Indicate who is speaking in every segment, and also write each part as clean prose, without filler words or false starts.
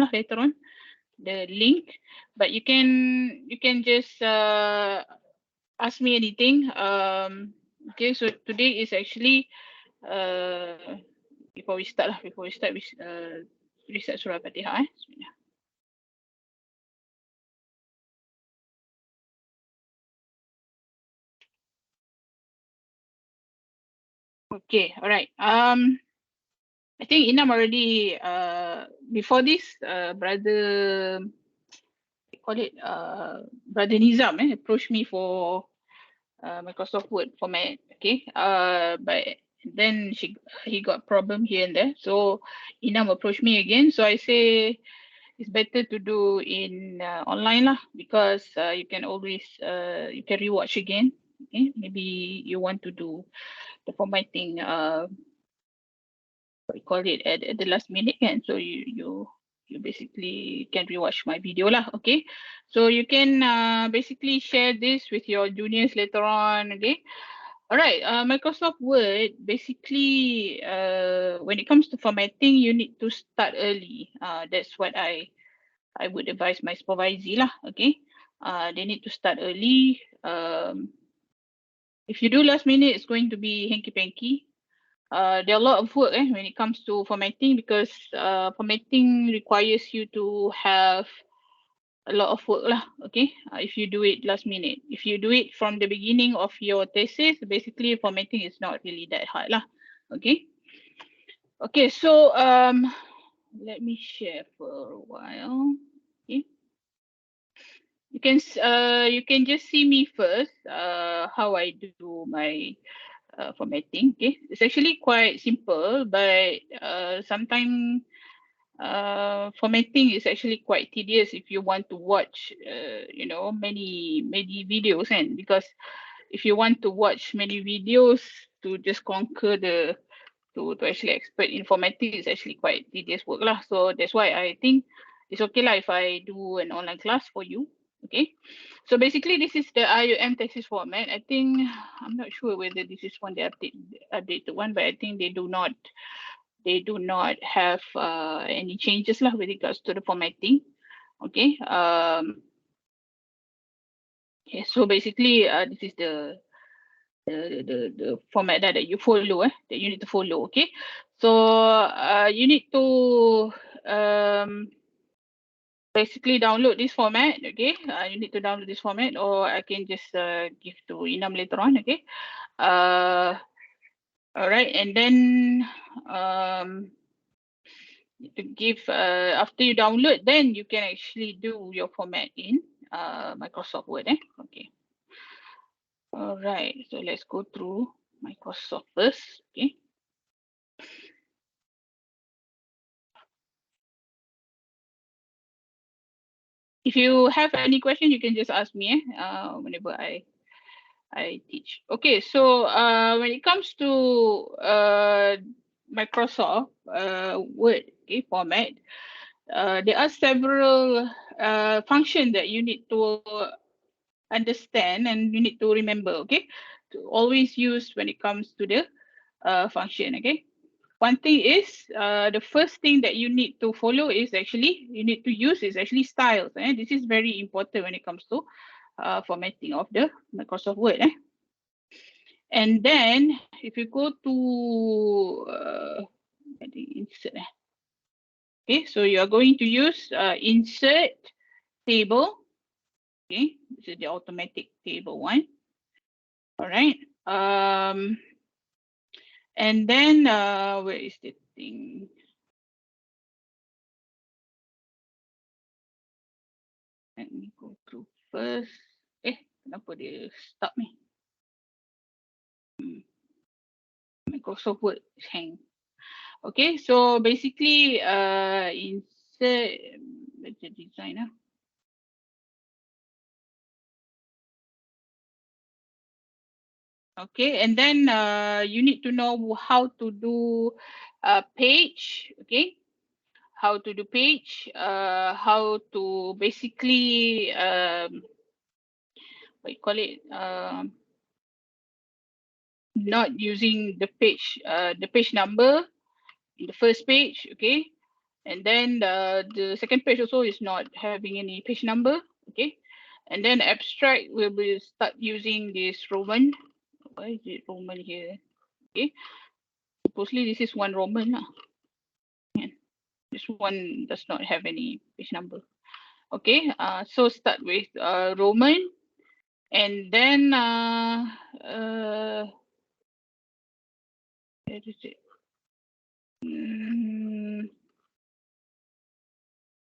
Speaker 1: lah later on, the link. But you can just ask me anything. Okay, so today is actually before we start, we start surah Fatihah. Okay, all right. I think Inam already before this brother, call it brother Nizam approached me for Microsoft Word format. Okay, but then he got problem here and there, so Inam approached me again. So I say it's better to do in online lah, because you can always you can rewatch again. Okay, maybe you want to do the formatting what you call it at the last minute, and so you basically can rewatch my video lah. Okay, so you can basically share this with your juniors later on. Okay, all right. Microsoft Word, basically when it comes to formatting, you need to start early. That's what I would advise my supervisor lah. Okay, they need to start early. If you do last minute, it's going to be hanky panky. There are a lot of work when it comes to formatting, because formatting requires you to have a lot of work lah. Okay, if you do it last minute. If you do it from the beginning of your thesis, basically formatting is not really that hard lah. Okay. Okay, so let me share for a while. Okay. You can just see me first how I do my formatting. Okay, it's actually quite simple, but sometimes formatting is actually quite tedious if you want to watch you know, many videos, and because if you want to watch many videos to just conquer the to actually expert in formatting, is actually quite tedious work lah. So that's why I think it's okay lah if I do an online class for you. Okay, so basically this is the IIUM thesis format. I think I'm not sure whether this is one they update the one, but I think they do not have any changes lah with regards to the formatting. Okay, okay, so basically this is the format that you follow, that you need to follow. Okay, so you need to basically download this format. Okay, you need to download this format, or I can just give to Inam later on. Okay, all right, and then to give after you download, then you can actually do your format in Microsoft Word. Okay, all right, so let's go through Microsoft first. Okay, if you have any question, you can just ask me whenever I teach. Okay, so when it comes to Microsoft Word, okay, format, there are several functions that you need to understand and you need to remember. Okay, to always use when it comes to the function. Okay, one thing is the first thing that you need to follow is actually you need to use is actually styles. This is very important when it comes to formatting of the Microsoft Word. And then if you go to insert, okay, so you are going to use insert table. Okay, this is the automatic table one. All right. And then where is the thing? Let me go through first. Kenapa dia stop ni? Microsoft Word hang. Okay, so basically insert the design. Okay, and then you need to know how to do a page. Okay, how to do page, how to basically what you call it, not using the page number in the first page. Okay, And then the second page also is not having any page number. Okay. And then abstract will be start using this Roman. Why is it Roman here? Okay. Supposedly this is one Roman. Yeah. This one does not have any page number. Okay. So start with Roman, and then where is it?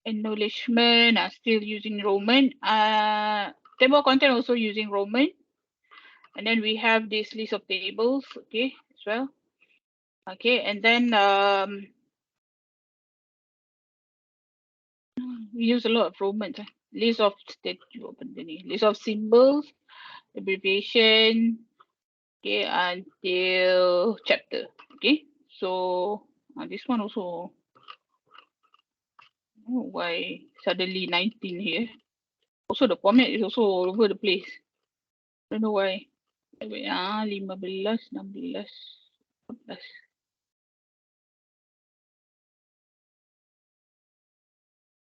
Speaker 1: Acknowledgement are still using Roman. Table content also using Roman. And then we have this list of tables, okay, as well. Okay, and then we use a lot of Romans. List of list of symbols, abbreviation, okay, until chapter. Okay, so this one also. Oh, why suddenly 19 here? Also the format is also all over the place. Don't know why. Wait, 15, 16, 14.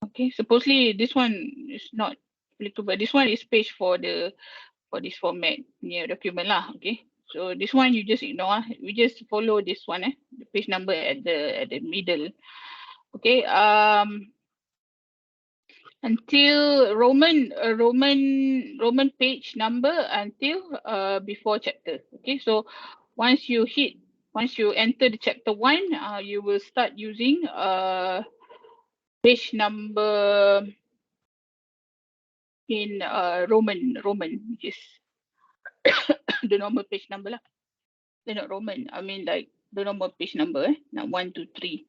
Speaker 1: Okay, supposedly this one is not applicable. This one is page for this format near document lah. Okay, so this one you just ignore. We just follow this one, the page number at the middle. Okay, until Roman page number until before chapter. Okay, so once you enter the chapter 1, you will start using page number in Roman, which is the normal page number lah. They're not Roman. I mean like the normal page number, not 1, 2, 3,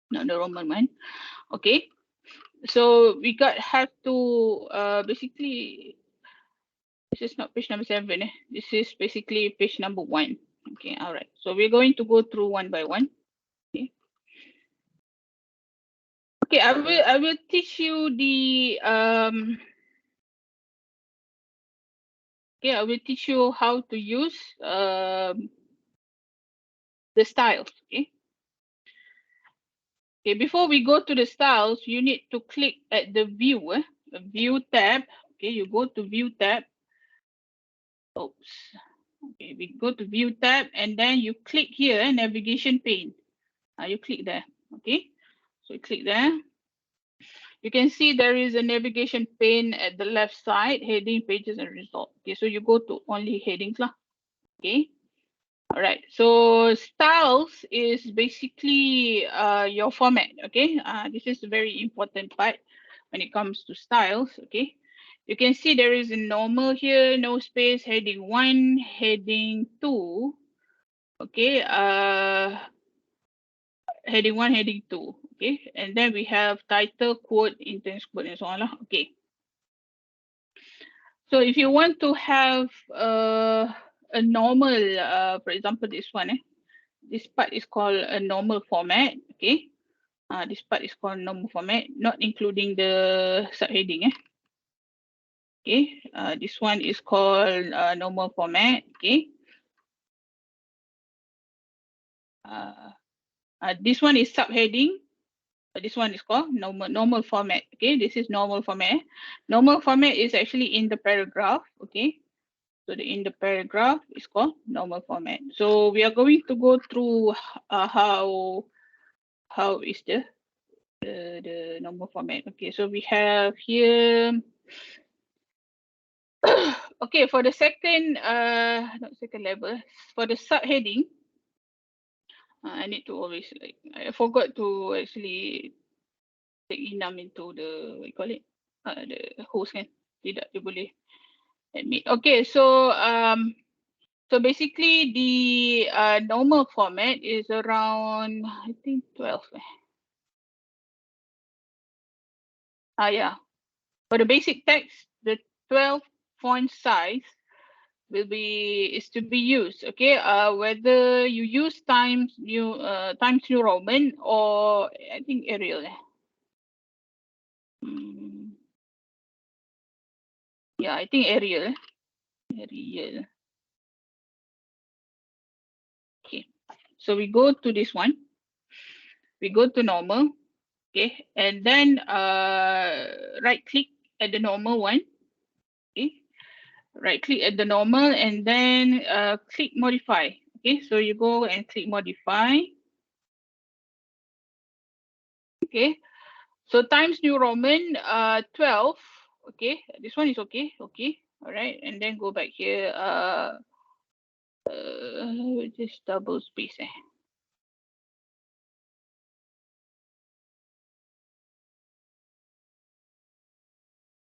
Speaker 1: not the Roman one. Okay, so we have to basically, this is not page number 7. This is basically page number 1. Okay, all right. So we're going to go through one by one. Okay. Okay, I will teach you the okay, I will teach you how to use the styles. Okay. Okay, before we go to the styles, you need to click at the view, view tab. Okay, you go to view tab. Oops. Okay, we go to view tab and then you click here, navigation pane. You click there. Okay, so you click there. You can see there is a navigation pane at the left side, heading, pages, and result. Okay, so you go to only headings lah. Okay. All right. So styles is basically your format. Okay. This is a very important part when it comes to styles. Okay. You can see there is a normal here, no space, heading 1, heading 2. Okay. Heading 1, heading 2. Okay. And then we have title, quote, intense quote, and so on. Okay. So if you want to have a normal, for example, this one, this part is called a normal format. Okay. This part is called normal format, not including the subheading. Okay. This one is called normal format. Okay. This one is subheading. This one is called normal format. Okay. This is normal format. Normal format is actually in the paragraph. Okay. So in the paragraph is called normal format. So we are going to go through how is the normal format. Okay, so we have here. Okay, for the second not second level, for the subheading, I need to always I forgot to actually take Inam into the what you call it, the host kan, tidak dia boleh admit. Okay, so basically the normal format is around I think 12. Yeah, for the basic text, the 12 font size is to be used. Okay, whether you use Times New Roman or I think Arial. Yeah, I think Arial. Arial. Okay, so we go to this one. We go to normal. Okay, and then right click at the normal one. Okay, right click at the normal and then click modify. Okay, so you go and click modify. Okay, so Times New Roman 12. Okay, this one is okay. Okay, all right, and then go back here. Just double space.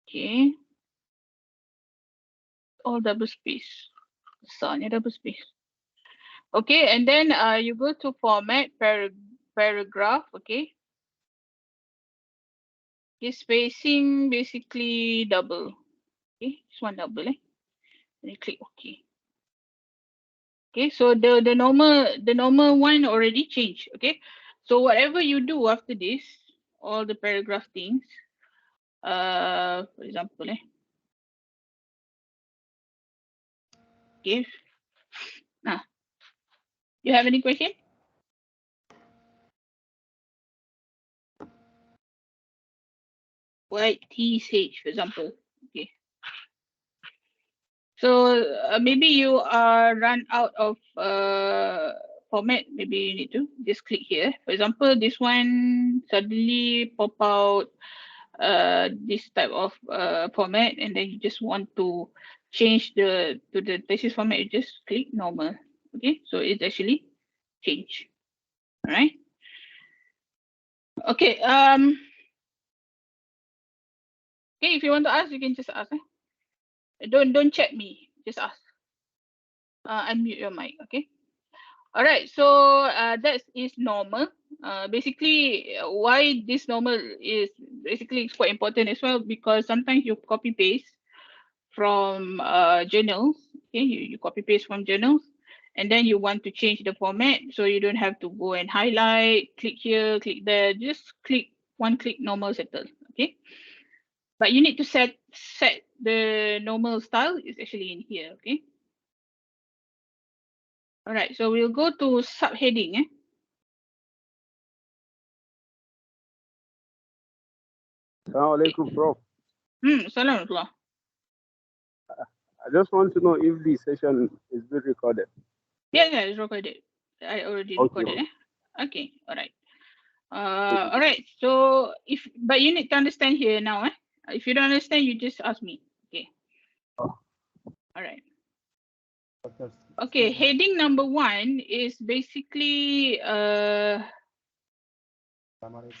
Speaker 1: Okay, all double space. Soalnya double space. Okay, and then you go to format paragraph. Okay. Okay, spacing basically double. Okay, this one double. Then you click OK. Okay, so the normal one already changed. Okay, so whatever you do after this, all the paragraph things. For example, okay. Nah, you have any question? YTH, for example. Okay. So maybe you are run out of format. Maybe you need to just click here. For example, this one suddenly pop out this type of format, and then you just want to change to the thesis format. You just click normal. Okay, so it's actually changed. All right. Okay. Okay, if you want to ask, you can just ask. Don't chat me. Just ask. Unmute your mic. Okay. All right, so that is normal. Basically, why this normal is basically quite important as well, because sometimes you copy paste from journals. Okay, you copy paste from journals, and then you want to change the format, so you don't have to go and highlight, click here, click there. Just click one click, normal settle. Okay, but you need to set the normal style is actually in here. Okay. All right, so we'll go to subheading.
Speaker 2: Assalamualaikum, Prof.
Speaker 1: Salam.
Speaker 2: I just want to know if the session is being recorded.
Speaker 1: Yeah, it's recorded. I already
Speaker 2: Okay.
Speaker 1: recorded. Okay, all right. All right. So but you need to understand here now. If you don't understand, you just ask me. Okay.
Speaker 2: Oh.
Speaker 1: All right. Okay. Heading number 1 is basically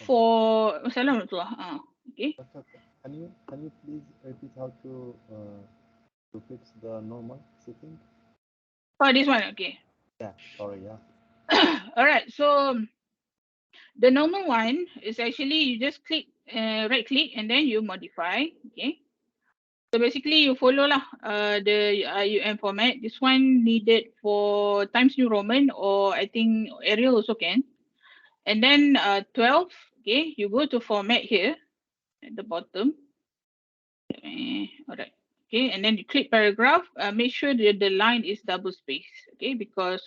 Speaker 1: for Assalamualaikum. Okay.
Speaker 3: Can you please repeat how to fix the normal setting?
Speaker 1: Oh, this one. Okay.
Speaker 3: Yeah, sorry, yeah.
Speaker 1: All right. So the normal one is actually you just click right click and then you modify. Okay. So basically you follow lah the IIUM format. This one needed for Times New Roman, or I think Arial also can. And then 12, okay, you go to format here at the bottom. All right. Okay, and then you click paragraph. Make sure that the line is double space. Okay, because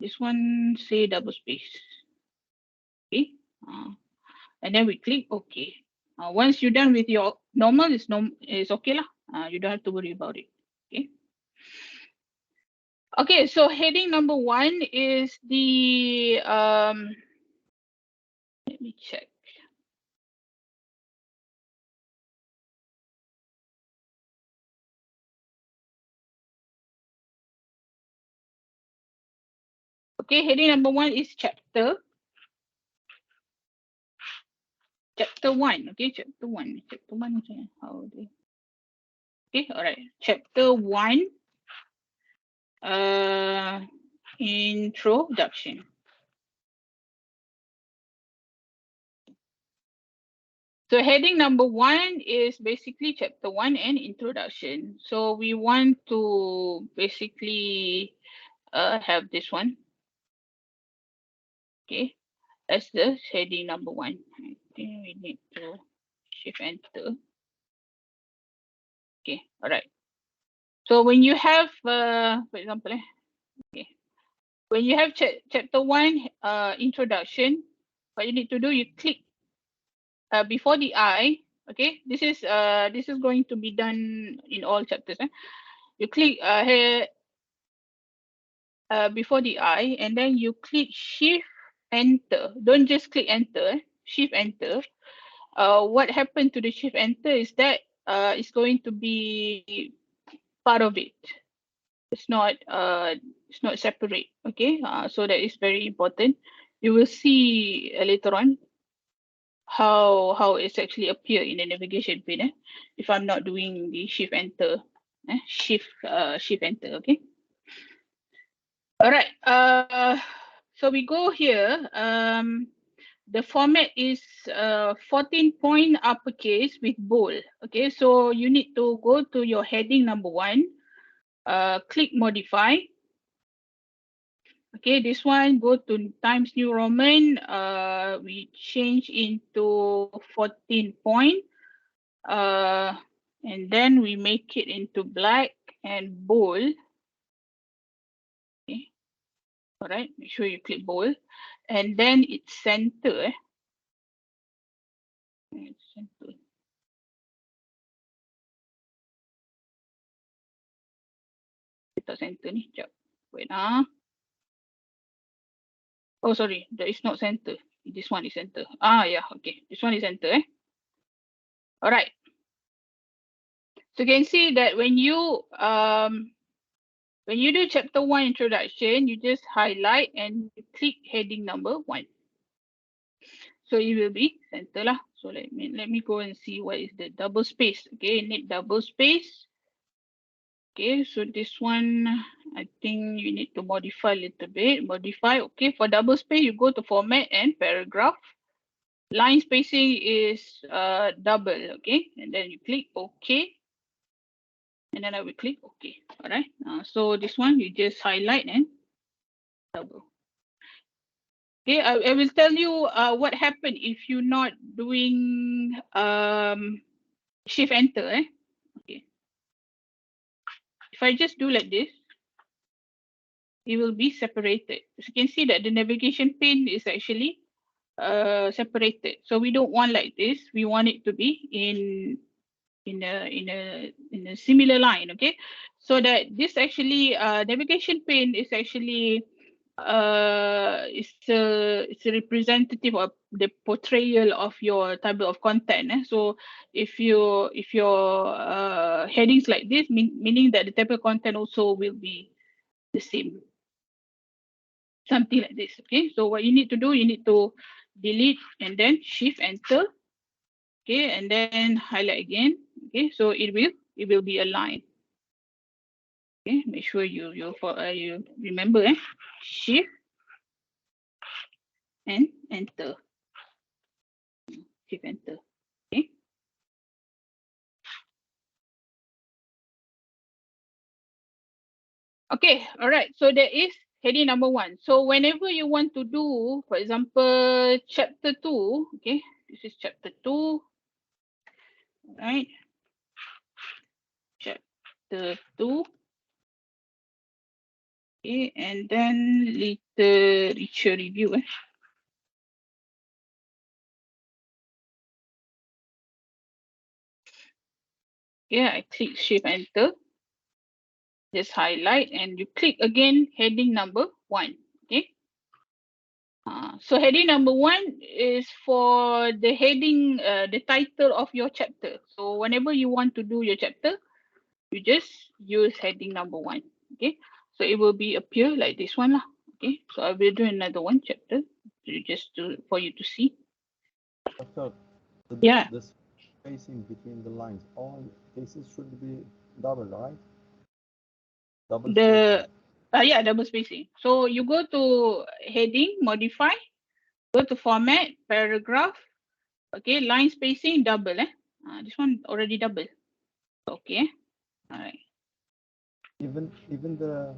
Speaker 1: this one say double space. Okay. And then we click OK. Once you're done with your normal, it's okay lah. You don't have to worry about it. Okay. Okay, so heading number 1 is the let me check. Okay, heading number 1 is chapter 1. Okay, chapter 1. Chapter 1 is how they. Okay, all right. Chapter 1 introduction. So heading number 1 is basically chapter 1 and introduction. So we want to basically have this one. Okay, as the heading number 1. I think we need to shift enter. Okay, all right. So when you have, for example, okay, when you have chapter 1 introduction, what you need to do, you click before the I. Okay, this is going to be done in all chapters. You click here before the I, and then you click Shift Enter. Don't just click Enter. Shift Enter. What happened to the Shift Enter is that it's going to be part of it. It's not separate. Okay, so that is very important. You will see later on how it's actually appear in the navigation pane. If I'm not doing the Shift Enter, Shift Enter. Okay. All right. So we go here. The format is 14-point uppercase with bold. Okay, so you need to go to your heading number 1. Click modify. Okay, this one go to Times New Roman. We change into 14 point. And then we make it into black and bold. Okay. All right, make sure you click bold. And then it's center. It's center. Kita center ni, sekejap. Wait Oh, sorry, that is not center. This one is center. Yeah, okay. This one is center. All right. So you can see that when you do chapter 1 introduction, you just highlight and you click heading number 1. So it will be center lah. So let me go and see what is the double space. Okay, need double space. Okay, so this one, I think you need to modify a little bit. Modify. Okay, for double space, you go to format and paragraph. Line spacing is double. Okay, and then you click OK. And then I will click OK. All right. So this one, you just highlight and double. Okay, I will tell you what happened if you're not doing Shift Enter. Okay. If I just do like this, it will be separated. As you can see that the navigation pane is actually separated. So we don't want like this. We want it to be in a similar line. Okay, so that this actually navigation pane is actually it's a representative of the portrayal of your table of content. So if your headings like this, meaning that the table of content also will be the same, something like this. Okay, so what you need to do, you need to delete and then Shift Enter. Okay, and then highlight again. Okay, so it will be aligned. Okay, make sure you remember. Shift and Enter. Shift Enter. Okay. Okay, all right. So there is heading number 1. So whenever you want to do, for example, chapter 2, okay, this is chapter 2, all right, chapter 2, okay, and then literature review. Yeah, I click Shift Enter. Just highlight and you click again heading number 1. Okay. So heading number 1 is for the heading, the title of your chapter. So whenever you want to do your chapter, you just use heading number 1. Okay. So it will be appear like this one lah. Okay. So I will do another one chapter for you to see.
Speaker 3: Doctor,
Speaker 1: Yeah.
Speaker 3: the spacing between the lines, all cases should be double, right? Double spacing.
Speaker 1: Yeah, double spacing. So you go to heading, modify, go to format, paragraph. Okay, line spacing double. This one already double. Okay. All right.
Speaker 3: Even the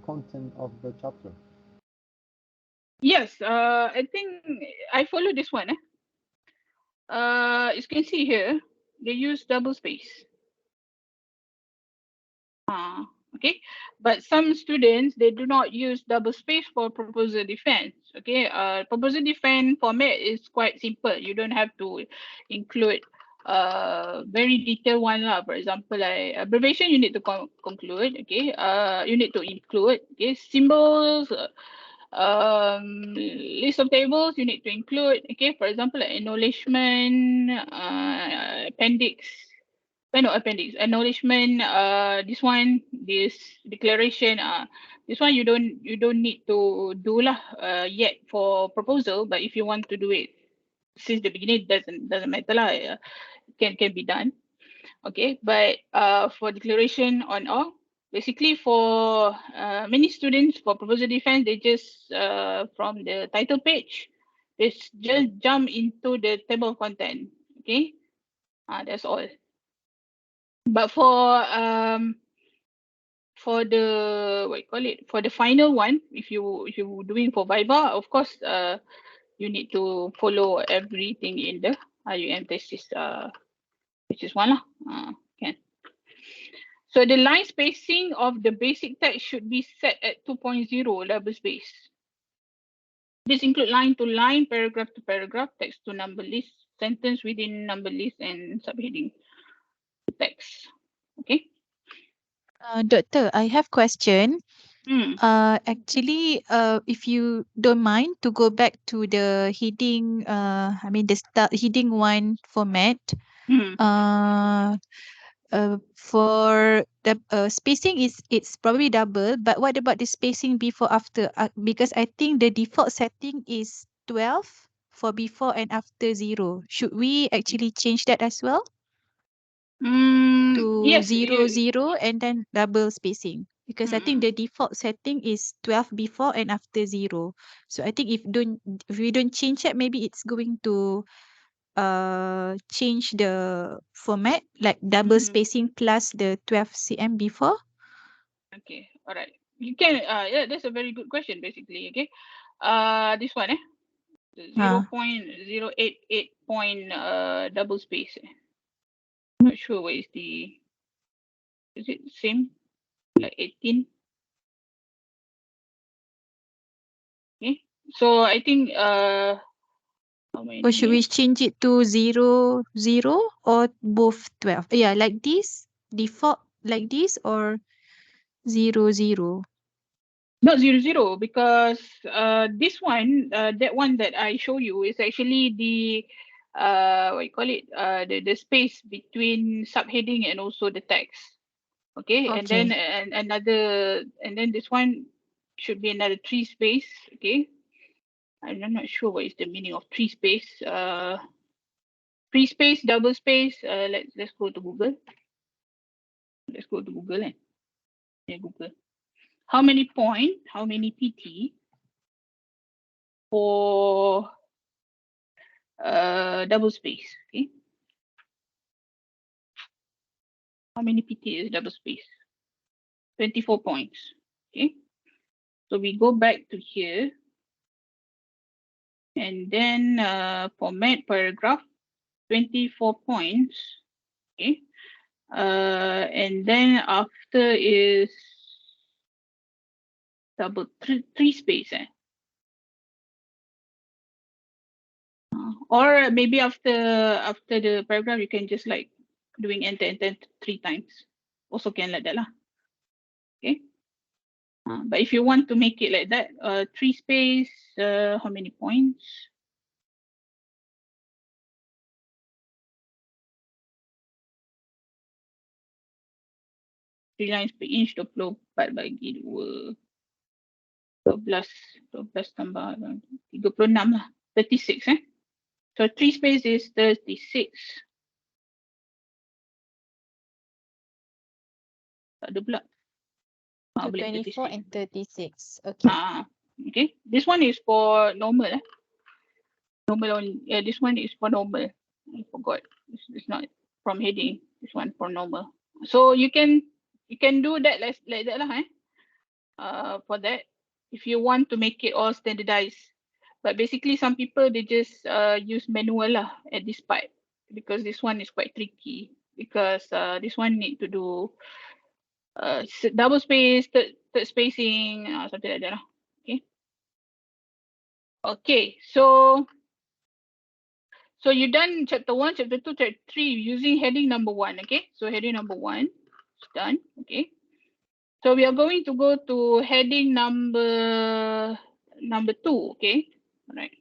Speaker 3: content of the chapter.
Speaker 1: Yes. I think I follow this one. You can see here they use double space. Okay, but some students, they do not use double space for proposal defense. Okay, proposal defense format is quite simple. You don't have to include very detailed one lah. For example, like abbreviation, you need to conclude. Okay, you need to include. Okay, symbols, list of tables, you need to include. Okay, for example, like acknowledgement, appendix, no appendix, acknowledgement, this declaration, this one you don't need to do lah yet for proposal, but if you want to do it since the beginning, doesn't matter lah, can be done. Okay, but for declaration on all, basically for many students for proposal defense, they just from the title page, they just jump into the table of content. Okay, that's all. But for the what you call it, for the final one, if you doing for Viva, of course you need to follow everything in the IUM thesis, which is one lah. Can. So the line spacing of the basic text should be set at 2.0 double space. This include line to line, paragraph to paragraph, text to number list, sentence within number list, and subheading text. Okay.
Speaker 4: Doctor, I have question.
Speaker 1: Hmm.
Speaker 4: Actually, if you don't mind to go back to the heading, the start heading 1 format.
Speaker 1: Hmm.
Speaker 4: For the spacing it's probably double, but what about the spacing before after? Because I think the default setting is 12 for before and after 0. Should we actually change that as well to
Speaker 1: Yes.
Speaker 4: 0 0 and then double spacing? Because I think
Speaker 1: Hmm.
Speaker 4: the default setting is 12 before and after 0. So I think if we don't change that, maybe it's going to change the format, like double
Speaker 1: Mhm.
Speaker 4: spacing plus the 12 cm before.
Speaker 1: Okay, all right. You can, yeah, that's a very good question, basically. Okay, this one, the 0.088 point double space. Not sure what is the, is it same like 18? Okay, so I think how many?
Speaker 4: Or should we change it to 0 0 or both 12? Yeah, like this default like this or 0 0.
Speaker 1: Not 0 0, because this one, that one that I show you is actually the what you call it, the space between subheading and also the text. Okay, and then and then this one should be another 3 space. Okay, I'm not sure what is the meaning of 3 space. 3 space, double space. Let's go to Google. Let's go to Google and Google. How many point? How many PT for double space? Okay. How many PT is double space? 24 points. Okay. So we go back to here. And then format paragraph, 24 points. Okay. And then after is double three space. Or maybe after the paragraph, you can just like doing enter 3 times. Also can like that lah. Okay. But if you want to make it like that, 3 space, how many points? Three lines per inch, 24 bagi 2. 12 tambah 36 lah. 36 So 3 space is 36. Tak ada pula.
Speaker 4: So
Speaker 1: Boleh
Speaker 4: 24
Speaker 1: 36.
Speaker 4: and 36. Okay.
Speaker 1: Okay. This one is for normal. Normal only. Yeah, this one is for normal. I forgot. It's not from heading. This one for normal. So you can do that like that lah. For that, if you want to make it all standardized. But basically, some people they just use manual lah at this part, because this one is quite tricky, because this one need to do double space, third spacing, something like that. Okay. Okay, so you done chapter 1, chapter 2, chapter 3 using heading number 1. Okay, so heading number 1 is done. Okay, so we are going to go to heading number 2. Okay, all right.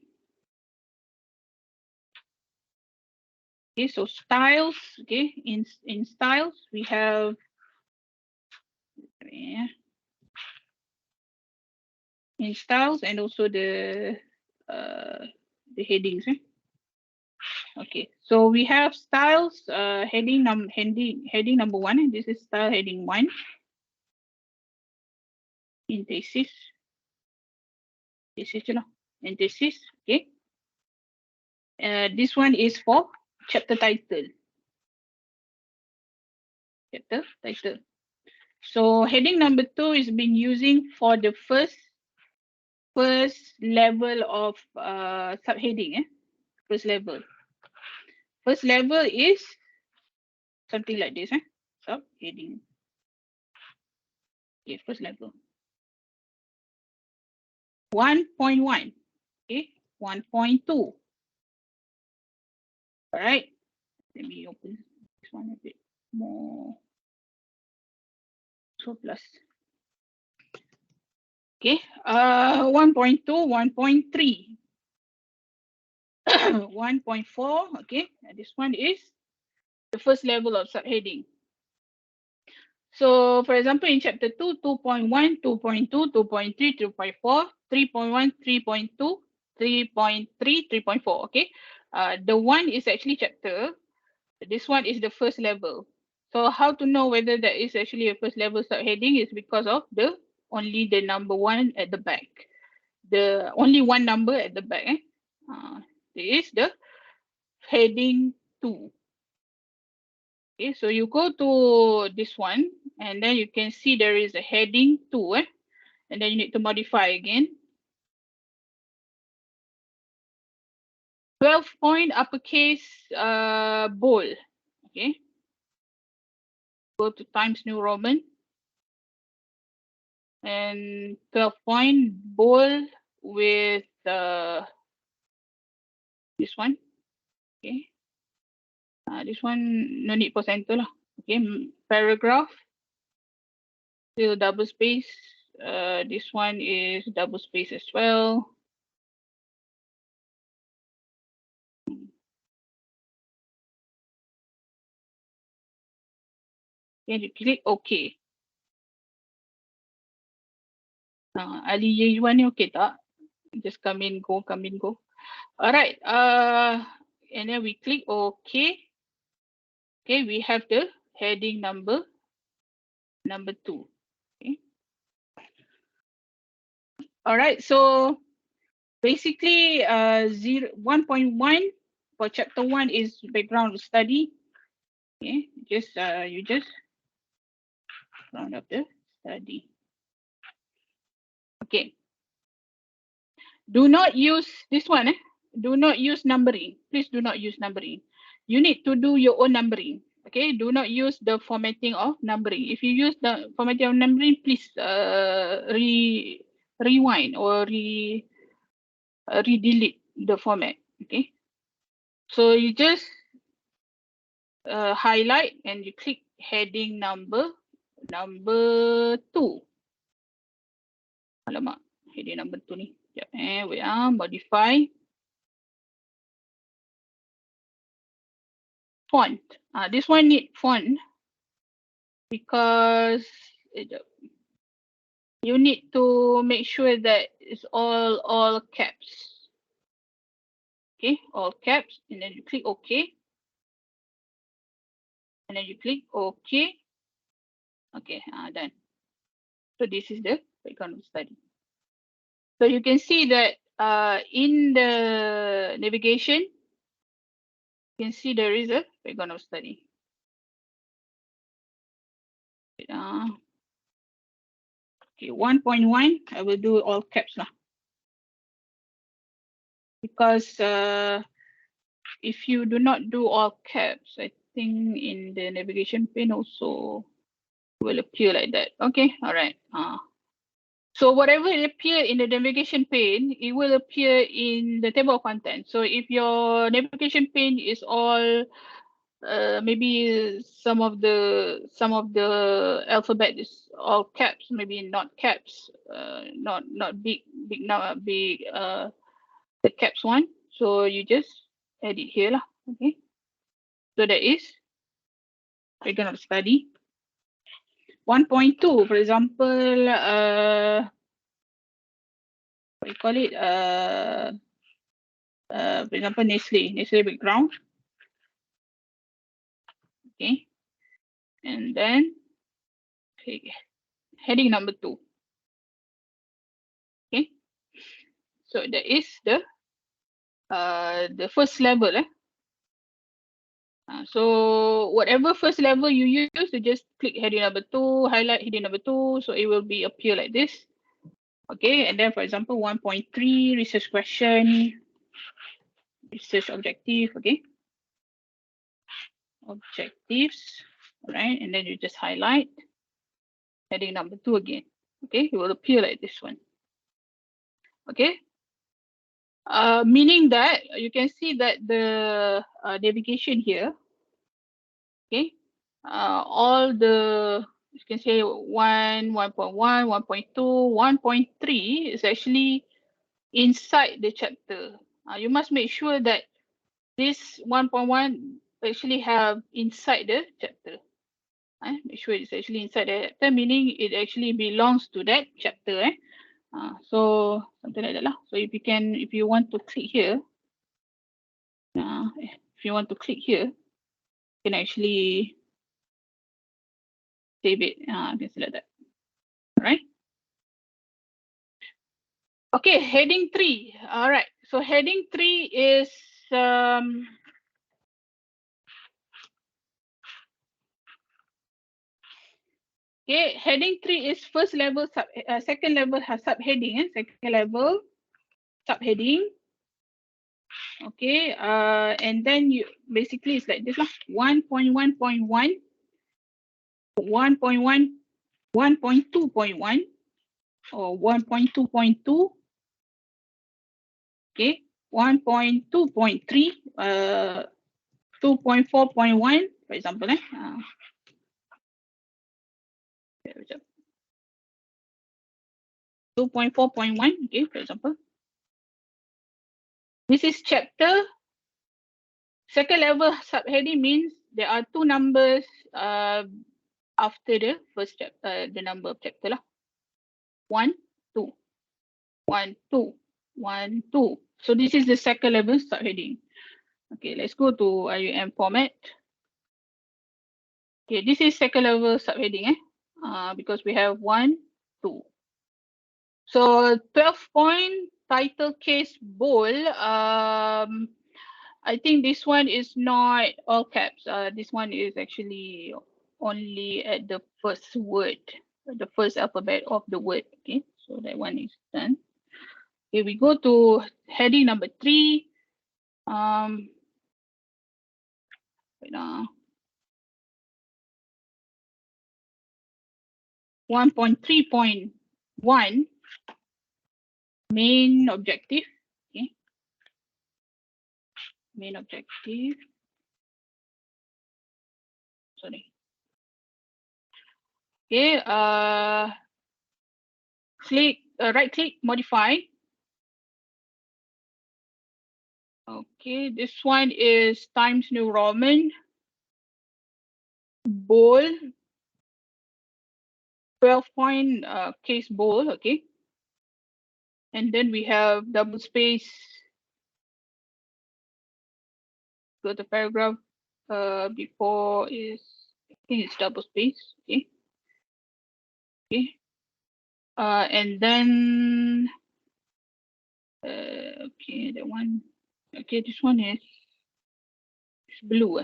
Speaker 1: Okay, so styles. Okay, in styles we have in styles and also the headings. Okay, so we have styles. Heading number 1. This is style heading 1 in thesis. And thesis. Okay. This one is for chapter title. Chapter title. So heading number 2 is being using for the first level of subheading. First level. First level is something like this. Subheading. Okay, first level. 1.1. Okay, 1.2. All right. Let me open this one a bit more. So plus. Okay, 1.2, 1.3. 1.4. Okay, and this one is the first level of subheading. So for example, in chapter 2, 2.1, 2.2, 2.3, 2.4, 3.1, 3.2, 3.3, 3.4. Okay, the one is actually chapter. This one is the first level. So how to know whether that is actually a first level subheading is because of only the number 1 at the back. The only one number at the back. This is the heading 2. Okay, so you go to this one and then you can see there is a heading 2, and then you need to modify again. 12 point uppercase bold. Okay, go to Times New Roman and 12 point bold with this one. Okay, this one no need for center lah. Okay, paragraph still double space. This one is double space as well. Then you click OK. IIUM ni okay tak? Just come in, go, come in, go. All right. And then we click OK. Okay, we have the heading number 2. Okay. All right. So basically, 1.1 for chapter 1 is background study. Okay, you just round up the study. Okay. Do not use this one. Do not use numbering. Please do not use numbering. You need to do your own numbering. Okay. Do not use the formatting of numbering. If you use the formatting of numbering, please rewind or re-delete the format. Okay. So you just highlight and you click heading number 2. Alamak, heading number 2 ni. Wait, modify font. This one need font because you need to make sure that it's all caps. Okay, all caps, and then you click OK. And then you click OK. Okay, done. So this is the background study. So you can see that in the navigation, you can see there is a background of study. Okay, 1.1, I will do all caps now. Because if you do not do all caps, I think in the navigation pane also will appear like that. Okay, all right. So whatever appear in the navigation pane, it will appear in the table of contents. So if your navigation pane is all maybe some of the alphabet is all caps, maybe not caps, not big, not big, the caps one. So you just edit here lah. Okay. So that is we're gonna study 1.2, for example. What you call it? For example, Nestle background. Okay, and then okay, heading number 2. Okay, so that is the first level. So whatever first level you use, you just click heading number 2, highlight heading number 2, so it will be appear like this. Okay, and then for example 1.3 research question, research objective. Okay, objectives. All right, and then you just highlight heading number 2 again. Okay, it will appear like this one. Okay, meaning that you can see that the navigation here. Okay, all the, you can say 1, 1.1, 1.2, 1.3 is actually inside the chapter. You must make sure that this 1.1 actually have inside the chapter. Make sure it's actually inside the chapter, meaning it actually belongs to that chapter. So something like that lah. So if you want to click here, you can actually save it. You can select that. All right. Okay, heading 3. All right. So heading 3 is okay. Heading 3 is first level second level has subheading. Second level subheading. Okay. And then you basically it's like this lah. 1.1.1, 1.1, 1.2.1, or 1.2.2. Okay, 1.2.3, 2.4.1, for example. 2.4.1, okay, for example. This is chapter. Second level subheading means there are 2 numbers after the first chapter, the number of chapter lah. 1, 2, 1, 2, 1, 2. So this is the second level subheading. Okay, let's go to IIUM format. Okay, this is second level subheading, because we have 1, 2. So 12 point title case bold. I think this one is not all caps. This one is actually only at the first word, the first alphabet of the word. Okay, so that one is done. Okay, we go to heading number 3. Wait, 1.3.1 main objective. Okay, main objective. Sorry. Okay, click, right click, modify. Okay, this one is Times New Roman, bold, 12 point case bold. Okay, and then we have double space. Go to paragraph before is, I think it's double space. Okay, okay, and then okay, that one. Okay, this one is blue.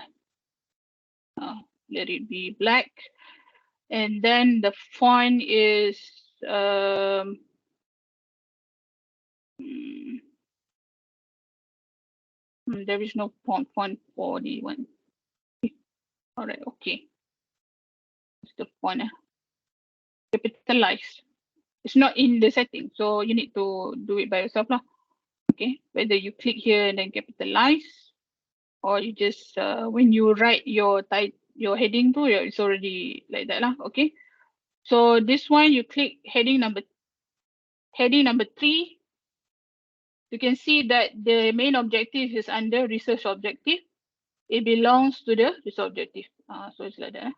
Speaker 1: Let it be black. And then the font is there is no font for the one. All right, okay. It's the font. capitalized. It's not in the setting, so you need to do it by yourself lah. Okay, whether you click here and then capitalize, or you just when you write your heading to, it's already like that lah. Okay, so this one you click heading number 3. You can see that the main objective is under research objective. It belongs to the research objective. So it's like that.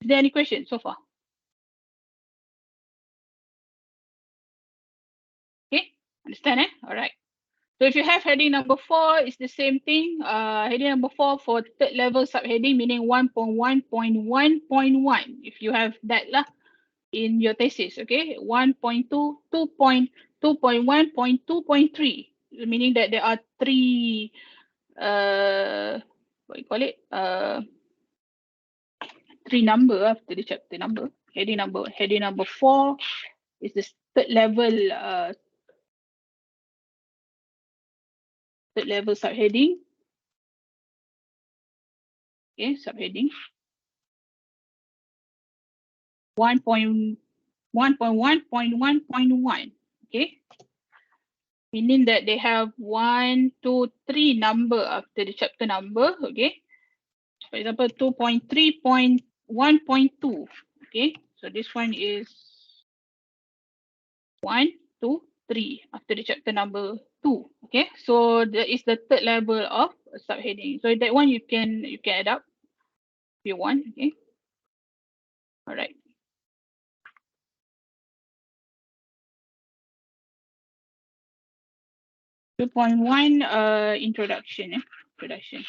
Speaker 1: Is there any questions so far? Okay, understand All right. So if you have heading number 4, it's the same thing. Heading number 4 for third level subheading, meaning 1.1.1.1. If you have that lah in your thesis, okay, 1.2, 2.1.2.3, meaning that there are 3 what you call it, 3 number after the chapter number. Heading number 4 is the third level subheading. Okay, subheading 1.1.1.1. Okay, meaning that they have 1, 2, 3 number after the chapter number. Okay, for example 2.3.1.2. okay, so this one is 1, 2, 3 after the chapter number 2. Okay, so that is the third level of subheading. So that one you can add up if you want. Okay, all right. 2.1 introduction. Introduction.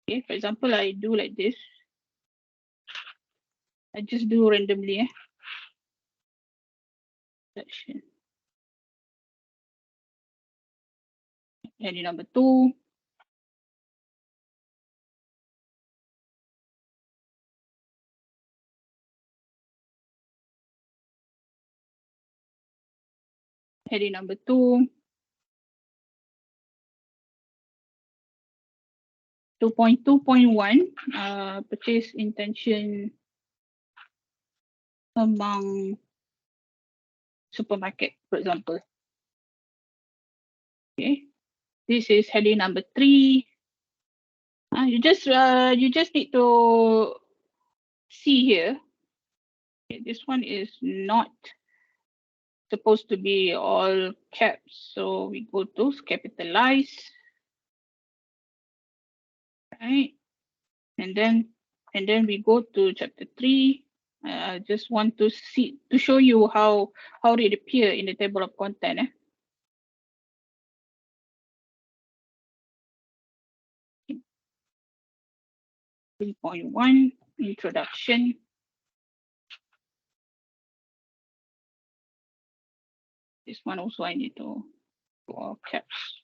Speaker 1: Okay, for example, I do like this. I just do randomly. Introduction. Heading number 2. Heading number 2. 2.2.1 purchase intention among supermarket, for example. Okay, this is heading number 3. You just need to see here. Okay, this one is not supposed to be all caps, so we go to capitalize. Right, and then we go to chapter 3. I just want to show you how it appear in the table of content. 3.1 introduction. This one also I need to go all caps.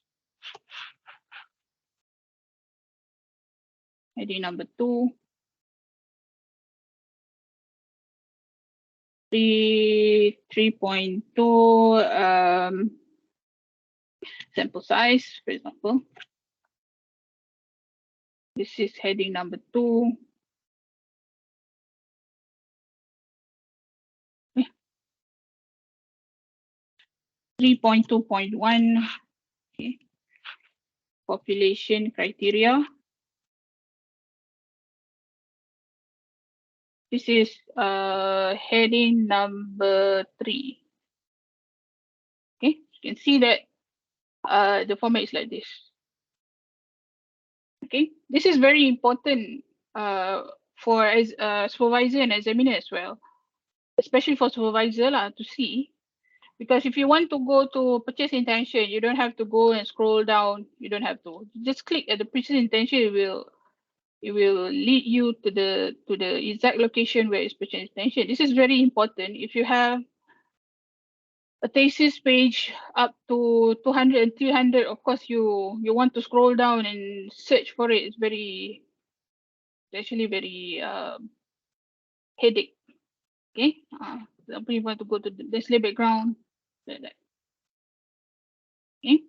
Speaker 1: Heading number 2. 3.2 sample size, for example. This is heading number 2. 3.2.1. Okay. Population criteria. This is heading number 3. Okay, you can see that the format is like this. Okay, this is very important for as supervisor and examiner as well, especially for supervisor to see, because if you want to go to purchase intention, you don't have to go and scroll down. You don't have to just click at the purchase intention. It will lead you to the exact location where it's purchase intention. This is very important. If you have a thesis page up to 200 and 300, of course you want to scroll down and search for it. It's actually very headache. Okay, for example, you want to go to the display background like that. Okay.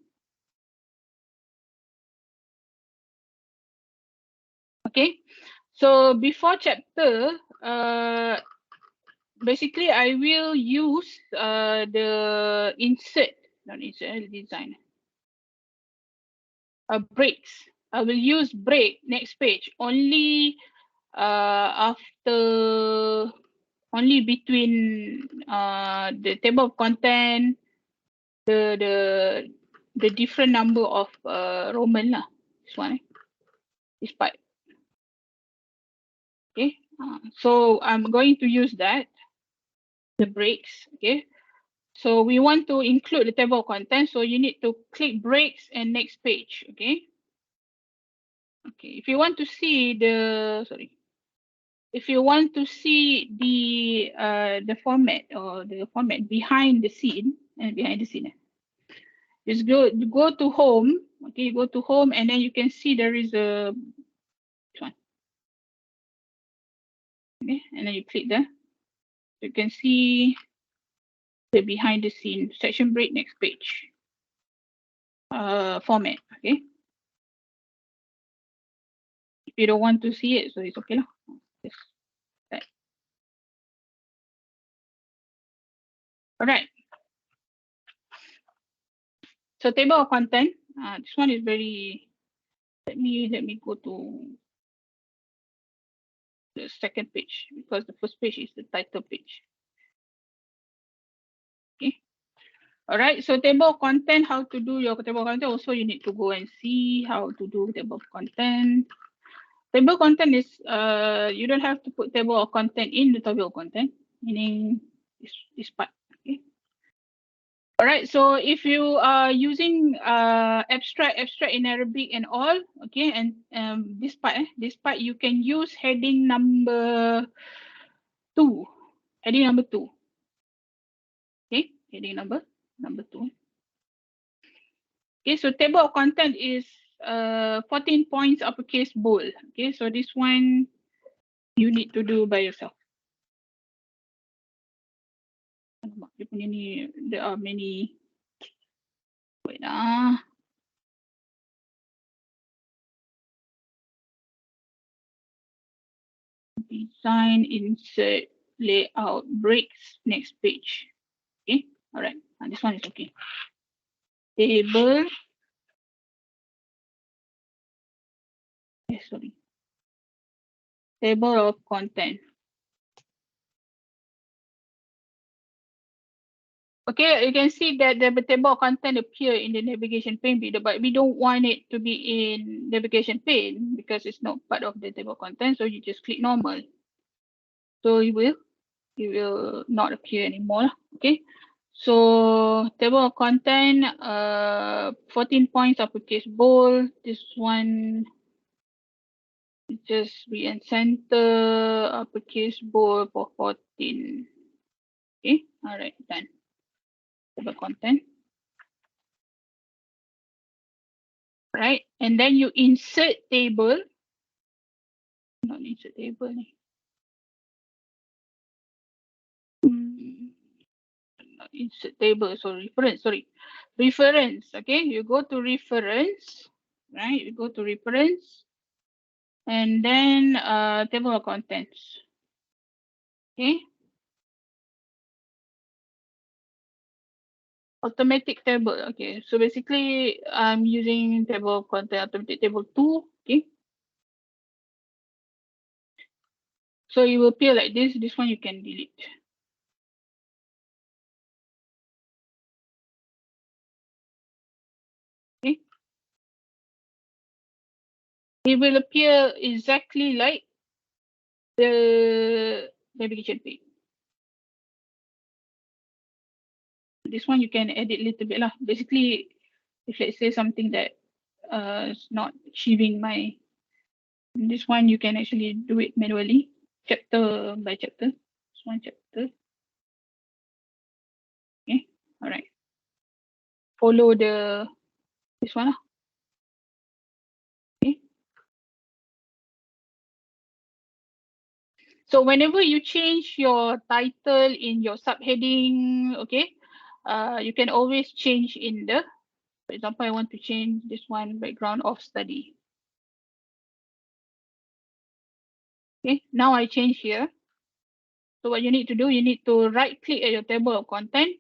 Speaker 1: Okay. So before chapter, basically I will use the insert, not insert, design. Breaks. I will use break next page only after, only between the table of content, the different number of Roman lah. This one, this part. Okay, so I'm going to use that, the breaks. Okay, so we want to include the table of contents, so you need to click breaks and next page. Okay. Okay, if you want to see the, sorry, if you want to see the format, or the format behind the scene, just go to home. Okay, go to home, and then you can see there is a, this one. Okay, and then you click there. You can see the behind the scene section break next page format. Okay, if you don't want to see it, so it's okay lah. Just that. All right. So table of content. This one is very. Let me go to the second page, because the first page is the title page. Okay. All right. So table of content, how to do your table of content. Also, you need to go and see how to do table of content. Table of content is you don't have to put table of content in the table of content, meaning this part. Okay. All right. So if you are using abstract in Arabic and all, okay, and this part you can use heading number 2. Heading number 2. Okay, heading number 2. Okay, so table of content is 14 points uppercase bold. Okay, so this one you need to do by yourself. There are many. Wait, design, insert, layout, breaks, next page. Okay, all right. This one is okay. Table. Sorry. Table of content. Okay, you can see that the table of content appear in the navigation pane, but we don't want it to be in navigation pane because it's not part of the table of content. So you just click normal. So it will not appear anymore. Okay. So table of content, 14 points uppercase bold. This one just be in center, uppercase bold for 14. Okay, all right, done. Table content. Right, and then you insert table. Not insert table. Not insert table, so reference, sorry. Reference, okay, you go to reference, right? You go to reference, and then table of contents. Okay. Automatic table. Okay, so basically I'm using table of content automatic table 2. Okay. So it will appear like this. This one you can delete. Okay. It will appear exactly like the navigation page. This one you can edit a little bit lah. Basically, if let's say something that is not achieving my, this one you can actually do it manually, chapter by chapter. This one chapter. Okay, all right. Follow this one lah. Okay. So whenever you change your title in your subheading, okay, you can always change in the, for example, I want to change this one, background of study. Okay, now I change here. So what you need to do, you need to right click at your table of content,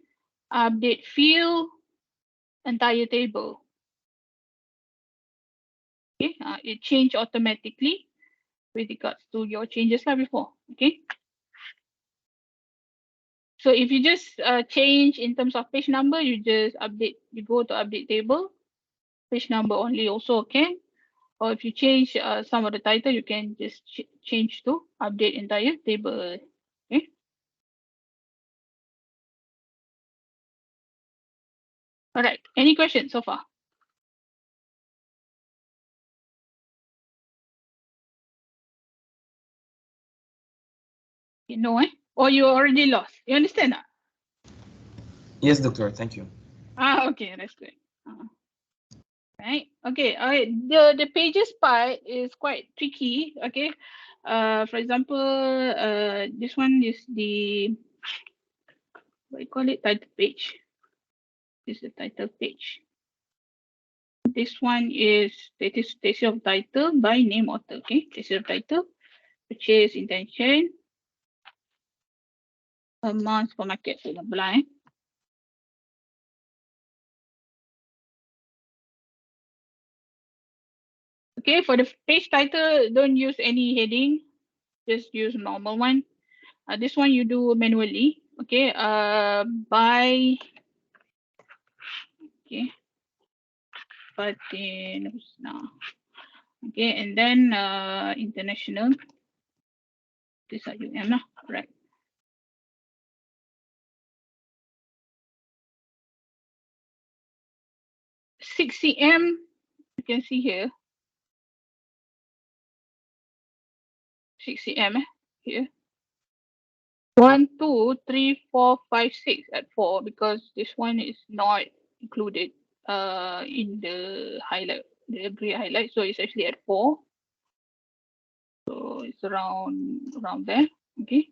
Speaker 1: update field, entire table. Okay, it changed automatically with regards to your changes like before. Okay. So if you just change in terms of page number, you just update, you go to update table, page number only also okay. Or if you change some of the title, you can just change to update entire table. Okay. All right. Any questions so far? You know, or you already lost. You understand that?
Speaker 5: Yes, doctor. Thank you.
Speaker 1: Okay, that's good. Right. Okay. All right. The pages part is quite tricky. Okay. For example, this one is the, what do you call it, title page. This is the title page. This one is status of title by name author. Okay. Status of title, purchase intention, amounts for market, for example. Okay, for the page title, don't use any heading, just use normal one. This one you do manually. Okay, by, okay, but now. Okay, and then international. This IIUM lah, right? Six cm. You can see here. 6 cm here. 1, 2, 3, 4, 5, 6 at 4 because this one is not included in the highlight, the gray highlight. So it's actually at 4. So it's around there. Okay.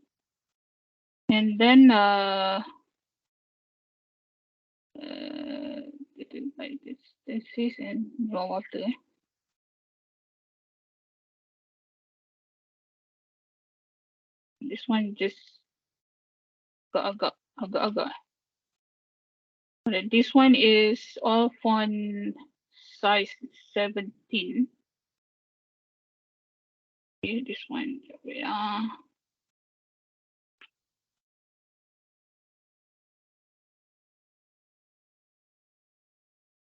Speaker 1: And then like this is and raw water. This one just agak. But this one is all font size 17. Okay, this one.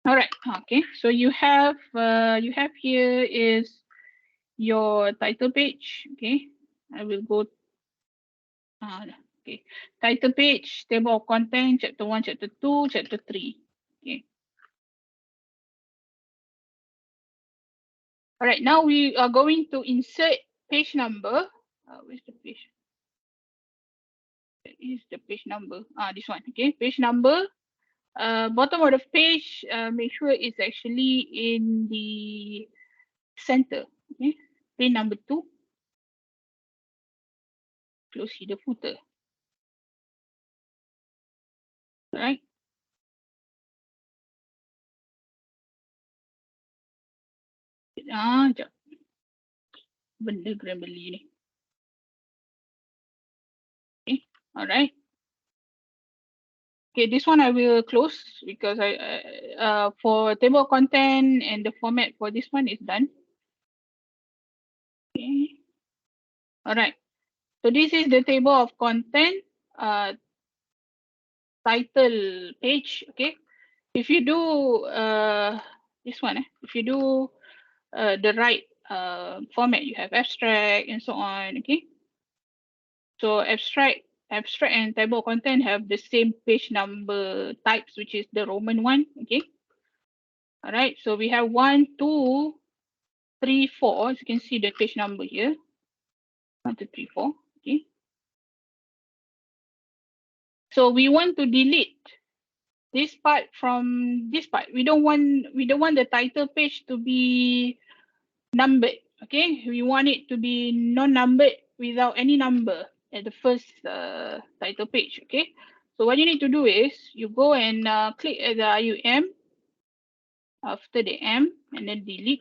Speaker 1: All right. Okay. So you have here is your title page. Okay. I will go. Okay. Title page, table of content, chapter 1, chapter 2, chapter 3. Okay. All right. Now we are going to insert page number. Where's the page? That is the page number. This one. Okay. Page number. Bottom of the page, make sure it's actually in the center. Okay. Page number 2. Close the footer. Right. Sekejap. Benda Grammarly ni. Okay. All right. Okay, this one I will close because for table of content and the format for this one is done. Okay. All right. So this is the table of content title page. Okay. If you do this one, if you do the right format, you have abstract and so on. Okay. So abstract and table of content have the same page number types, which is the Roman one. Okay. All right. So we have 1, 2, 3, 4. As you can see the page number here. 1, 2, 3, 4. Okay. So we want to delete this part from this part. We don't want the title page to be numbered. Okay. We want it to be non-numbered without any number at the first title page. Okay. So what you need to do is you go and click at the IIUM after the M and then delete.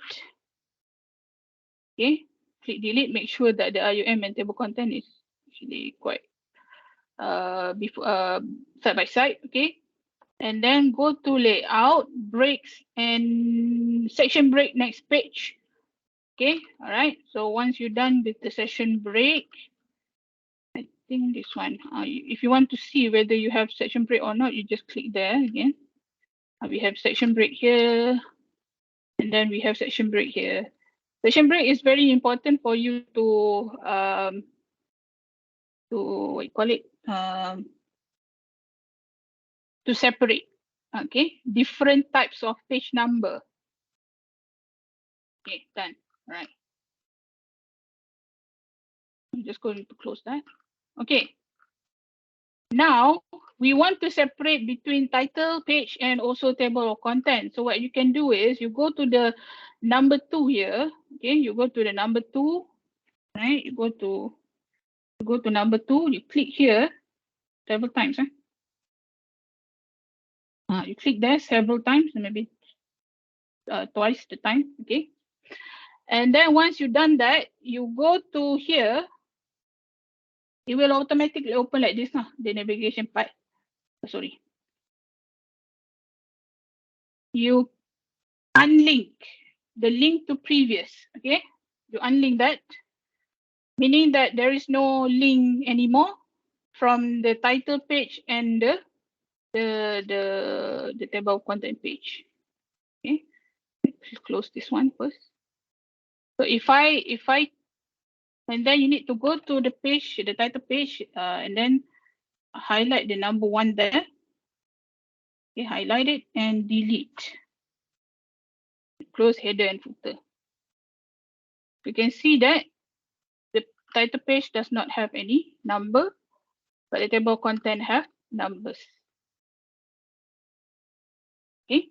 Speaker 1: Okay. click delete, make sure that the IUM and table content is actually quite side by side, okay? And then go to layout, breaks, and section break next page. Okay, all right. So once you're done with the session break, I think this one, if you want to see whether you have section break or not, you just click there again. We have section break here, and then we have section break here. Section break is very important for you to what you call it, to separate, okay, different types of page number. Okay, done. All right. I'm just going to close that. Okay. Now we want to separate between title page and also table of content. So what you can do is you go to the number 2 here. Okay, you go to the number 2, right? You go to number 2. You click here several times. You click there several times, maybe twice the time. Okay, and then once you've done that, you go to here. It will automatically open like this now. The navigation part. Sorry. You unlink the link to previous. Okay, you unlink that, meaning that there is no link anymore from the title page and the table of content page. Okay, let's close this one first. So if I and then you need to go to the page, the title page, and then highlight the number 1 there. Okay, highlight it and delete. Close header and footer. You can see that the title page does not have any number, but the table of content have numbers. Okay.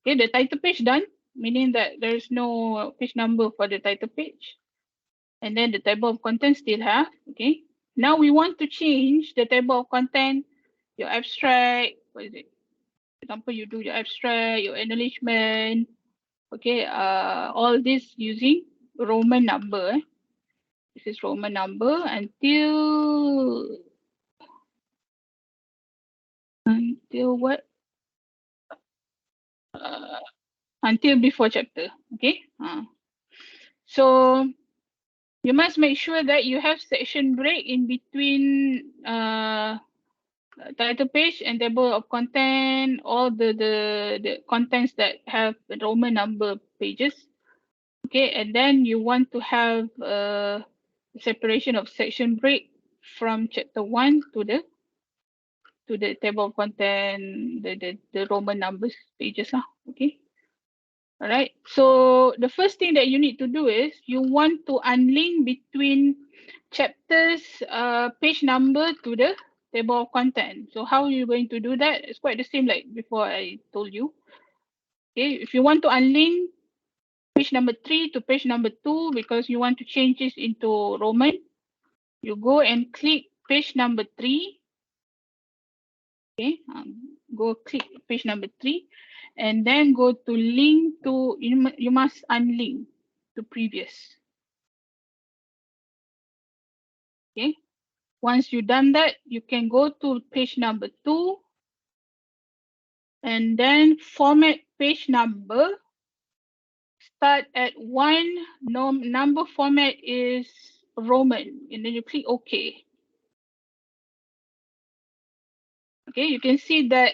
Speaker 1: Okay, the title page done, meaning that there is no page number for the title page. And then the table of content still have, okay. Now we want to change the table of content, your abstract, what is it? For example, you do your abstract, your acknowledgement, okay, all this using Roman number. This is Roman number until what? Until before chapter, okay. So you must make sure that you have section break in between title page and table of content, all the contents that have Roman number pages. Okay, and then you want to have separation of section break from chapter 1 to the table of content, the Roman numbers pages lah. Okay. All right. So the first thing that you need to do is you want to unlink between chapters page number to the table of content. So how are you going to do that? It's quite the same like before I told you. Okay, if you want to unlink page number 3 to page number 2 because you want to change this into Roman, you go and click page number 3. Okay, go click page number 3 and then go to link to, you must unlink to previous. Okay, once you've done that, you can go to page number 2 and then format page number. Start at 1, number format is Roman, and then you click OK. Okay, you can see that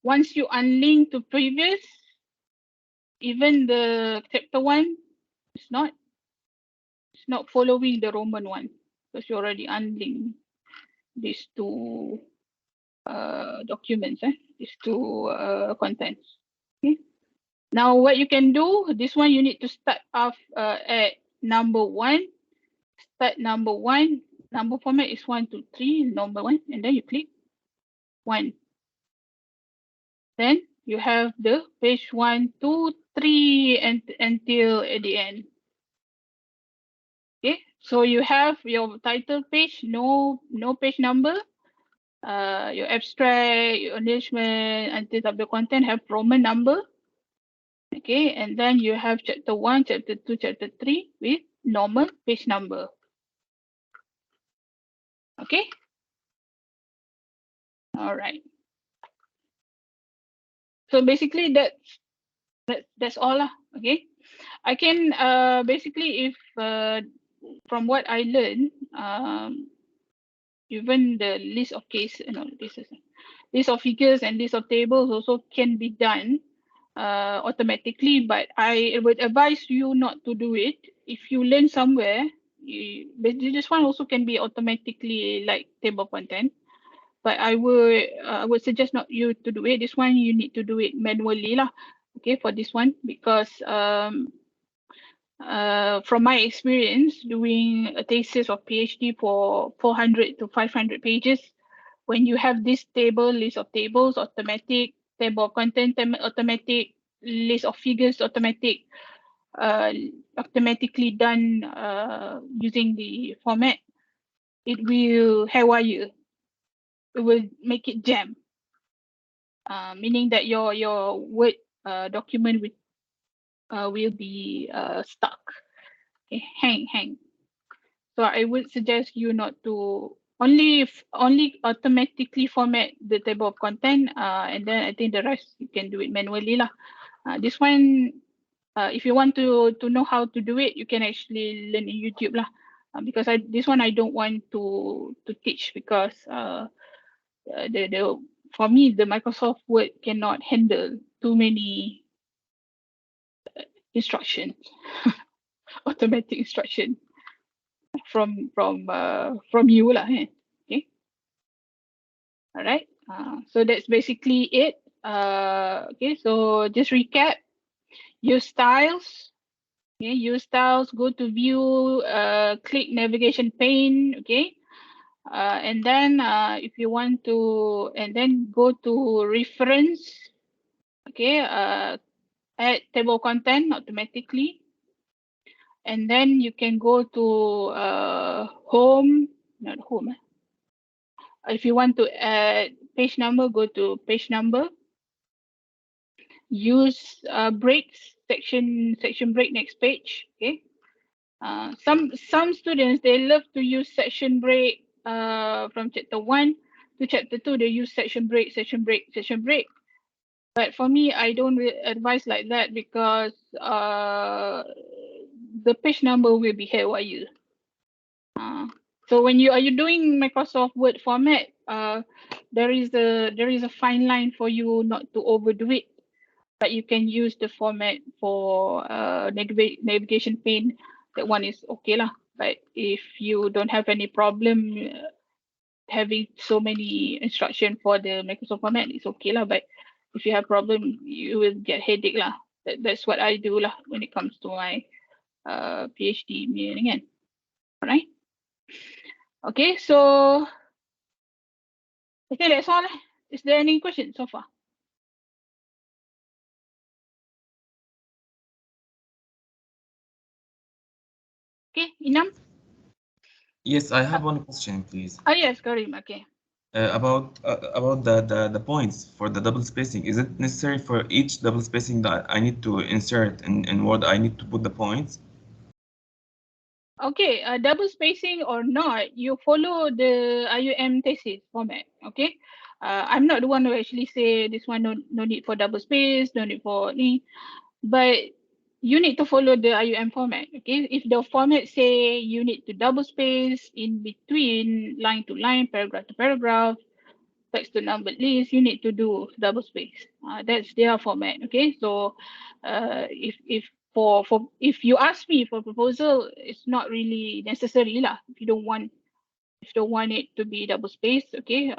Speaker 1: once you unlink to previous, even the chapter 1 is not following the Roman one because you already unlinked these two documents, these two contents. Okay. Now what you can do, this one you need to start off at number 1. Start number 1. Number format is 1, 2, 3, number 1, and then you click 1. Then you have the page 1, 2, 3 and until at the end. Okay, so you have your title page, no page number. Your abstract, your acknowledgement, until the content have Roman number. Okay, and then you have chapter 1, chapter 2, chapter 3 with normal page number. Okay. All right. So basically that's all lah. Okay. I can basically, if from what I learned, even the list of case, list of figures and list of tables also can be done automatically, but I would advise you not to do it. If you learn somewhere, this one also can be automatically like table content, but I would suggest not you to do it. This one you need to do it manually lah. Okay, for this one, because from my experience doing a thesis of PhD for 400 to 500 pages, when you have this table, list of tables, automatic, table of content, automatic, list of figures, automatic, automatically done using the format, it will haywire. It will make it jam, meaning that your Word document will be stuck. Okay, hang. So I would suggest you not to only automatically format the table of content, and then I think the rest you can do it manually lah. This one, if you want to know how to do it, you can actually learn in YouTube lah. Because this one I don't want to teach, because the for me the Microsoft Word cannot handle too many instructions, automatic instruction from you lah. Okay. All right. So that's basically it. Okay. So just recap. Use styles. Okay. Use styles. Go to view. Click navigation pane. Okay. And then if you want to, and then go to reference. Okay. Add table content automatically. And then you can go to home. Not home. If you want to add page number, go to page number. Use breaks, section break next page. Okay. Some students, they love to use section break from chapter 1 to chapter 2. They use section break. But for me, I don't advise like that, because the page number will be haywire. So when you are doing Microsoft Word format, there is a fine line for you not to overdo it, but you can use the format for navigation pane. That one is okay lah. But if you don't have any problem having so many instruction for the Microsoft format, it's okay lah. But if you have problem, you will get headache lah. That's what I do lah when it comes to my PhD kan. Alright. Okay, so I think that's all. Is there any questions so far? Okay, Inam?
Speaker 5: Yes, I have one question, please.
Speaker 1: Oh, yes, Karim. Okay.
Speaker 5: About the points for the double spacing. Is it necessary for each double spacing that I need to insert in Word, I need to put the points?
Speaker 1: Okay, double spacing or not, you follow the IUM thesis format. Okay. I'm not the one who actually say this one no need for double space, no need for ni, but you need to follow the IUM format. Okay. If the format say you need to double space in between line to line, paragraph to paragraph, text to numbered list, you need to do double space. That's their format. Okay. So if you ask me for proposal, it's not really necessary lah. If you don't want it to be double space, okay.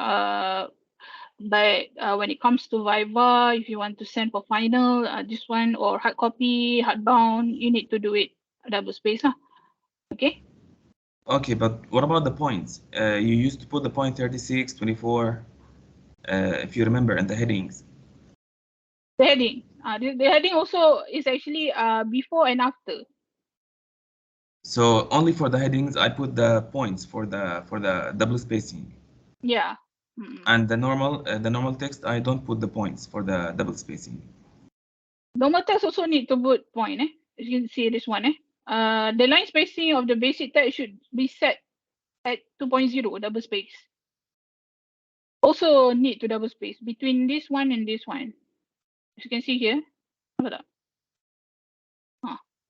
Speaker 1: But when it comes to Viva, if you want to send for final, this one or hard copy, hardbound, you need to do it double space lah. Okay.
Speaker 5: Okay, but what about the points? You used to put the point 36, 24, if you remember, in the headings.
Speaker 1: The heading. The heading also is actually before and after.
Speaker 5: So only for the headings, I put the points for the double spacing.
Speaker 1: Yeah.
Speaker 5: And the normal text, I don't put the points for the double spacing.
Speaker 1: Normal text also need to put point. As you can see this one. The line spacing of the basic text should be set at 2.0 double space. Also need to double space between this one and this one. As you can see here.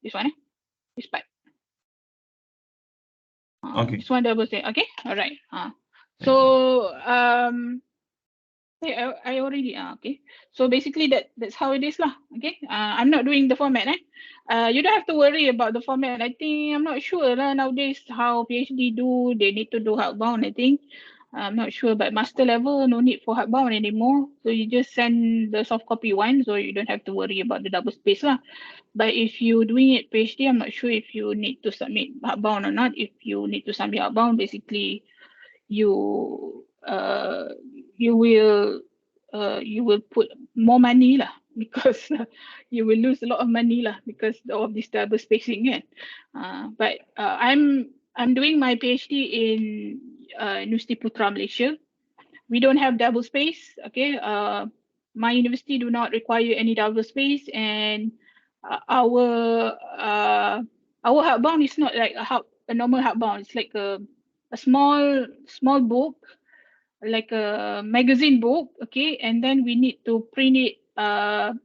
Speaker 1: This one. This part.
Speaker 5: Okay.
Speaker 1: This one double space. Okay. All right. So I already okay. So basically that's how it is lah. Okay. I'm not doing the format. You don't have to worry about the format. I think I'm not sure lah nowadays how PhD do. They need to do hardbound. I think I'm not sure, but master level no need for hardbound anymore. So you just send the soft copy one, so you don't have to worry about the double space lah. But if you're doing it PhD, I'm not sure if you need to submit hardbound or not. If you need to submit hardbound, basically you will put more money lah because you will lose a lot of money lah because of this double spacing kan. But I'm doing my PhD in Universiti Putra Malaysia. We don't have double space. Okay. My university do not require any double space, and our hardbound is not like a normal hardbound. It's like a small book, like a magazine book. Okay, and then we need to print it the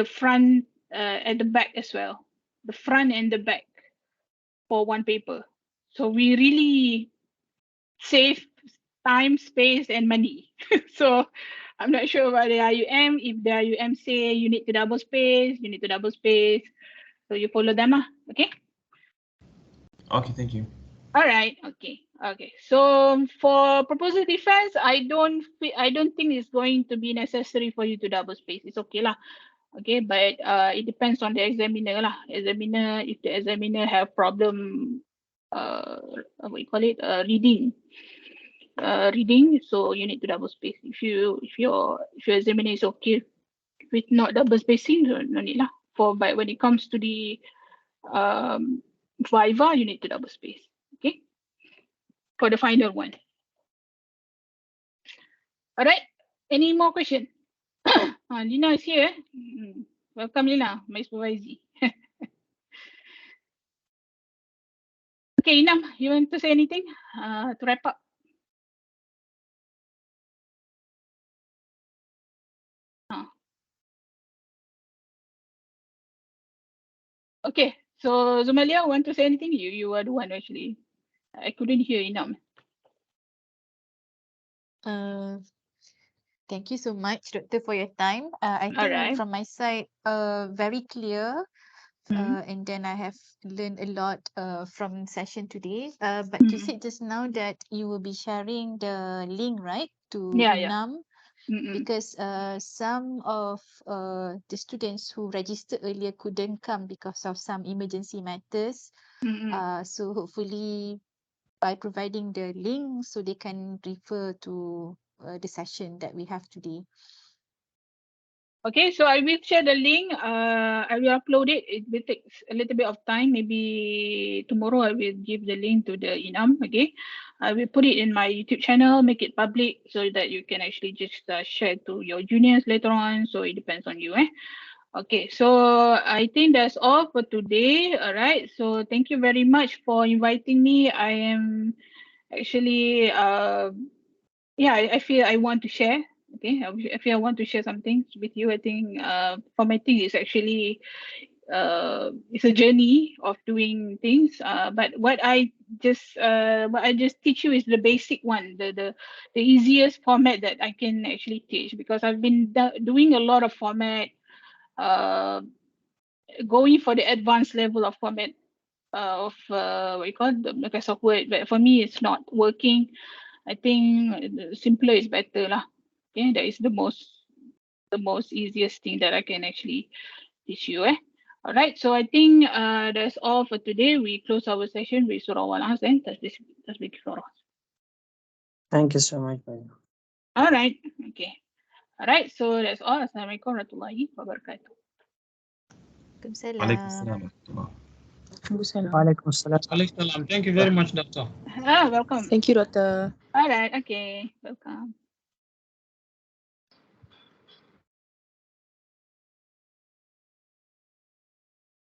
Speaker 1: front and the back as well, the front and the back for one paper. So we really save time, space, and money. So I'm not sure about the IIUM. If the IIUM say you need to double space, you need to double space. So you follow them lah. Okay.
Speaker 5: Okay, thank you.
Speaker 1: All right. Okay. Okay. So for proposal defense, I don't think it's going to be necessary for you to double space. It's okay lah. Okay, but it depends on the examiner lah. Examiner, if the examiner have problem, what you call it, reading, so you need to double space. If your examiner is okay with not double spacing, no need lah. But when it comes to the Viva, you need to double space. Okay, for the final one. All right. Any more question? Lina is here. Welcome, Lina, my supervisor. Okay, Inam, you want to say anything to wrap up? Okay, so Zumalia, want to say anything? You are the one actually. I couldn't hear Inam.
Speaker 4: Thank you so much, Doctor, for your time. I think
Speaker 1: Alright.
Speaker 4: from my side, very clear. And then I have learned a lot from session today. But you said just now that you will be sharing the link, right, to IIUM? Because some of the students who registered earlier couldn't come because of some emergency matters. So hopefully by providing the link so they can refer to the session that we have today.
Speaker 1: Okay, so I will share the link. I will upload it. It will take a little bit of time. Maybe tomorrow I will give the link to the IIUM. Okay, I will put it in my YouTube channel, make it public so that you can actually just share to your juniors later on. So it depends on you. Okay, so I think that's all for today. All right, so thank you very much for inviting me. I am actually, yeah, I feel I want to share. Okay, I feel I want to share something with you. I think formatting is actually it's a journey of doing things. But what I just teach you is the basic one, the easiest format that I can actually teach, because I've been doing a lot of format, going for the advanced level of format of what you call the Microsoft Word. But for me, it's not working. I think simpler is better lah. Okay, that is the most easiest thing that I can actually teach you. All right, so I think that's all for today. We close our session with Surah Al-As and Tasbih Surah.
Speaker 6: Thank you so much.
Speaker 1: All right, okay. All right, so that's all. Assalamualaikum warahmatullahi wabarakatuh.
Speaker 5: Waalaikumsalam.
Speaker 6: Waalaikumsalam.
Speaker 7: Thank you very much, Doctor.
Speaker 1: Welcome.
Speaker 8: Thank you, Doctor.
Speaker 1: All right, okay, welcome.